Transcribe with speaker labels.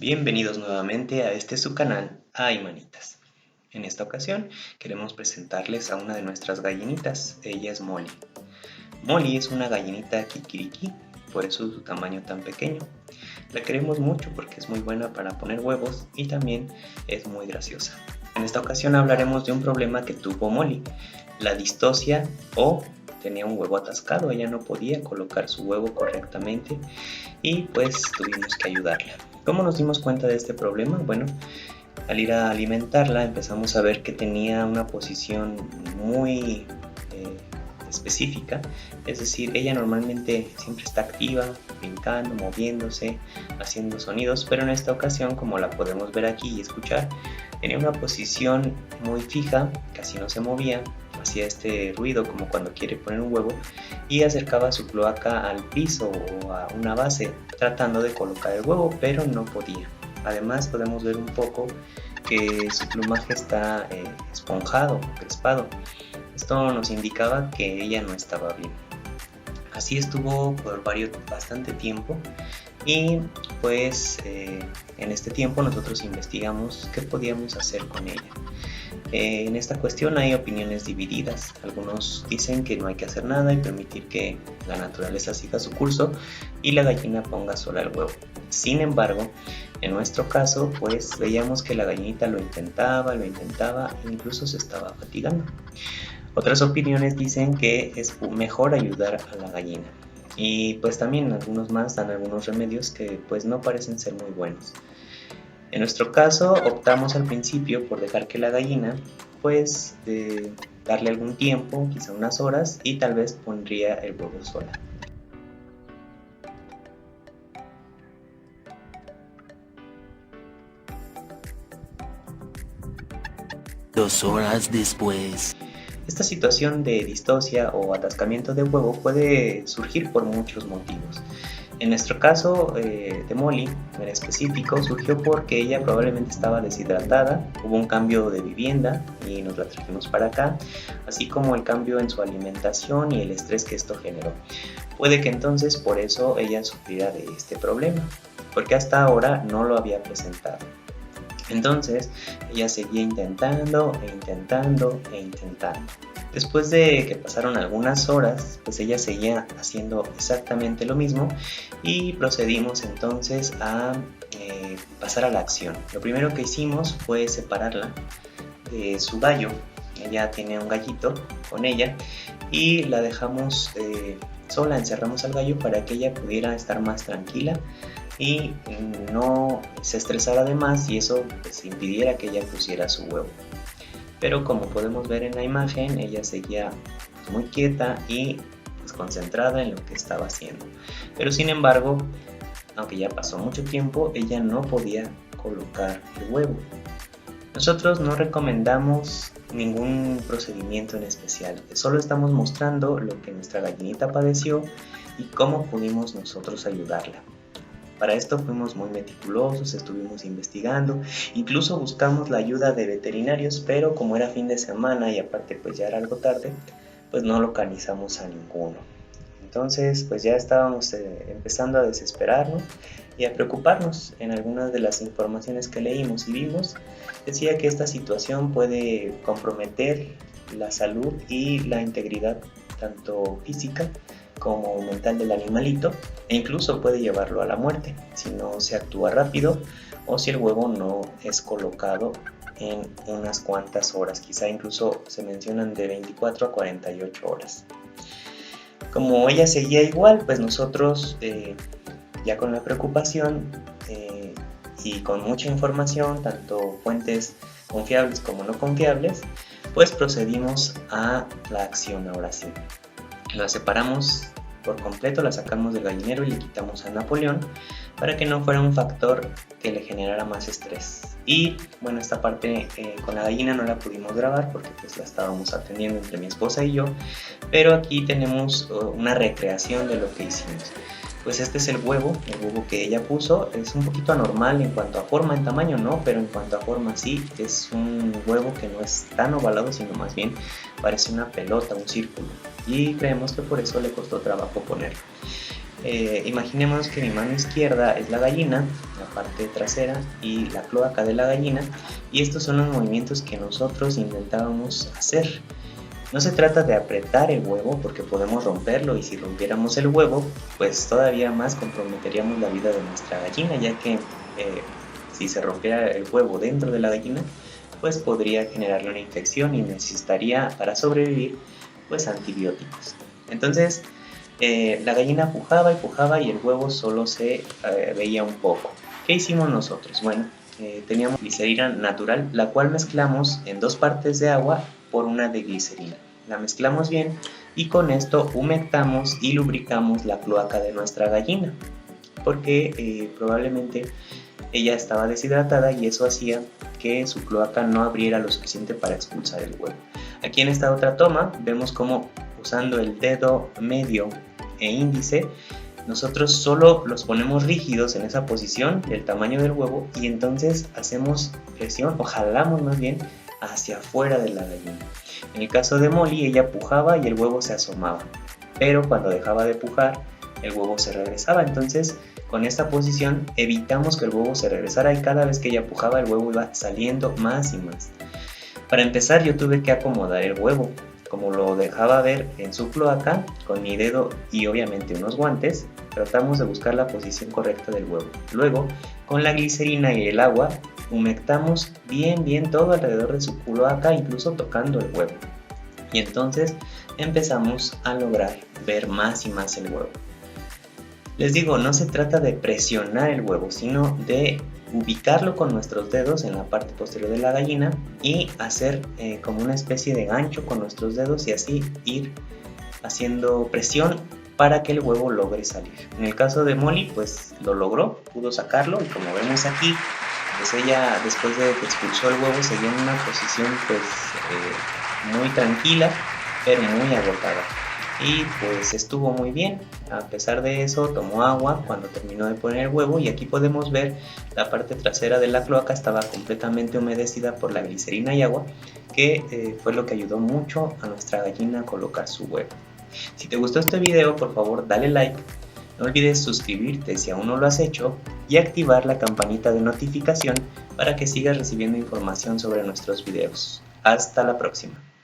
Speaker 1: Bienvenidos nuevamente a este su canal, Ay Manitas. En esta ocasión queremos presentarles a una de nuestras gallinitas, ella es Molly. Molly es una gallinita kikiriki, por eso su tamaño tan pequeño. La queremos mucho porque es muy buena para poner huevos y también es muy graciosa. En esta ocasión hablaremos de un problema que tuvo Molly, la distocia o tenía un huevo atascado, ella no podía colocar su huevo correctamente y pues tuvimos que ayudarla. ¿Cómo nos dimos cuenta de este problema? Bueno, al ir a alimentarla empezamos a ver que tenía una posición muy específica, es decir, ella normalmente siempre está activa, brincando, moviéndose, haciendo sonidos, pero en esta ocasión, como la podemos ver aquí y escuchar, tenía una posición muy fija, casi no se movía, hacía este ruido como cuando quiere poner un huevo y acercaba su cloaca al piso o a una base tratando de colocar el huevo, pero no podía. Además podemos ver un poco que su plumaje está esponjado, crespado. Esto nos indicaba que ella no estaba bien. Así estuvo por bastante tiempo y pues en este tiempo nosotros investigamos qué podíamos hacer con ella. En esta cuestión hay opiniones divididas. Algunos dicen que no hay que hacer nada y permitir que la naturaleza siga su curso y la gallina ponga sola el huevo. Sin embargo, en nuestro caso, pues veíamos que la gallinita lo intentaba e incluso se estaba fatigando. Otras opiniones dicen que es mejor ayudar a la gallina. Y pues también algunos más dan algunos remedios que pues no parecen ser muy buenos. En nuestro caso optamos al principio por dejar que la gallina pues darle algún tiempo, quizá unas horas, y tal vez pondría el huevo sola.
Speaker 2: Dos horas después.
Speaker 1: Esta situación de distocia o atascamiento de huevo puede surgir por muchos motivos. En nuestro caso de Molly, en específico, surgió porque ella probablemente estaba deshidratada, hubo un cambio de vivienda y nos la trajimos para acá, así como el cambio en su alimentación y el estrés que esto generó. Puede que entonces por eso ella sufriera de este problema, porque hasta ahora no lo había presentado. Entonces ella seguía intentando. Después de que pasaron algunas horas, pues ella seguía haciendo exactamente lo mismo y procedimos entonces a pasar a la acción. Lo primero que hicimos fue separarla de su gallo. Ella tiene un gallito con ella y la dejamos sola, encerramos al gallo para que ella pudiera estar más tranquila y no se estresara de más y eso pues impidiera que ella pusiera su huevo. Pero como podemos ver en la imagen, ella seguía muy quieta y pues concentrada en lo que estaba haciendo. Pero sin embargo, aunque ya pasó mucho tiempo, ella no podía colocar el huevo. Nosotros no recomendamos ningún procedimiento en especial, solo estamos mostrando lo que nuestra gallinita padeció y cómo pudimos nosotros ayudarla. Para esto fuimos muy meticulosos, estuvimos investigando, incluso buscamos la ayuda de veterinarios, pero como era fin de semana y aparte pues ya era algo tarde, pues no localizamos a ninguno. Entonces pues ya estábamos empezando a desesperarnos y a preocuparnos. En algunas de las informaciones que leímos y vimos decía que esta situación puede comprometer la salud y la integridad tanto física como mental del animalito e incluso puede llevarlo a la muerte si no se actúa rápido o si el huevo no es colocado en unas cuantas horas, quizá incluso se mencionan de 24 a 48 horas. Como ella seguía igual, pues nosotros ya con la preocupación y con mucha información, tanto fuentes confiables como no confiables, pues procedimos a la acción ahora sí. La separamos por completo, la sacamos del gallinero y le quitamos a Napoleón para que no fuera un factor que le generara más estrés. Y bueno, esta parte con la gallina no la pudimos grabar porque pues la estábamos atendiendo entre mi esposa y yo, pero aquí tenemos una recreación de lo que hicimos. Pues este es el huevo que ella puso, es un poquito anormal en cuanto a forma, en tamaño no, pero en cuanto a forma sí, es un huevo que no es tan ovalado, sino más bien parece una pelota, un círculo, y creemos que por eso le costó trabajo ponerlo. Imaginemos que mi mano izquierda es la gallina, la parte trasera y la cloaca de la gallina, y estos son los movimientos que nosotros intentábamos hacer. No se trata de apretar el huevo porque podemos romperlo, y si rompiéramos el huevo pues todavía más comprometeríamos la vida de nuestra gallina, ya que si se rompiera el huevo dentro de la gallina pues podría generarle una infección y necesitaría para sobrevivir pues antibióticos. Entonces la gallina pujaba y el huevo solo se veía un poco. ¿Qué hicimos nosotros? Bueno, teníamos glicerina natural, la cual mezclamos en 2 partes de agua por una de glicerina. La mezclamos bien y con esto humectamos y lubricamos la cloaca de nuestra gallina, porque probablemente ella estaba deshidratada y eso hacía que su cloaca no abriera lo suficiente para expulsar el huevo. Aquí en esta otra toma vemos cómo usando el dedo medio e índice nosotros solo los ponemos rígidos en esa posición del tamaño del huevo y entonces hacemos presión o jalamos más bien hacia afuera de la gallina. En el caso de Molly, ella pujaba y el huevo se asomaba, pero cuando dejaba de pujar el huevo se regresaba. Entonces con esta posición evitamos que el huevo se regresara y cada vez que ella pujaba el huevo iba saliendo más y más. Para empezar yo tuve que acomodar el huevo como lo dejaba ver en su cloaca. Con mi dedo y obviamente unos guantes tratamos de buscar la posición correcta del huevo. Luego con la glicerina y el agua humectamos bien todo alrededor de su cloaca, incluso tocando el huevo, y entonces empezamos a lograr ver más y más el huevo. Les digo, no se trata de presionar el huevo, sino de ubicarlo con nuestros dedos en la parte posterior de la gallina y hacer como una especie de gancho con nuestros dedos y así ir haciendo presión para que el huevo logre salir. En el caso de Molly pues lo logró, pudo sacarlo, y como vemos aquí pues ella después de que expulsó el huevo seguía en una posición pues muy tranquila pero muy agotada. Y pues estuvo muy bien. A pesar de eso tomó agua cuando terminó de poner el huevo, y aquí podemos ver la parte trasera de la cloaca estaba completamente humedecida por la glicerina y agua, que fue lo que ayudó mucho a nuestra gallina a colocar su huevo. Si te gustó este video, por favor dale like, no olvides suscribirte si aún no lo has hecho y activar la campanita de notificación para que sigas recibiendo información sobre nuestros videos. Hasta la próxima.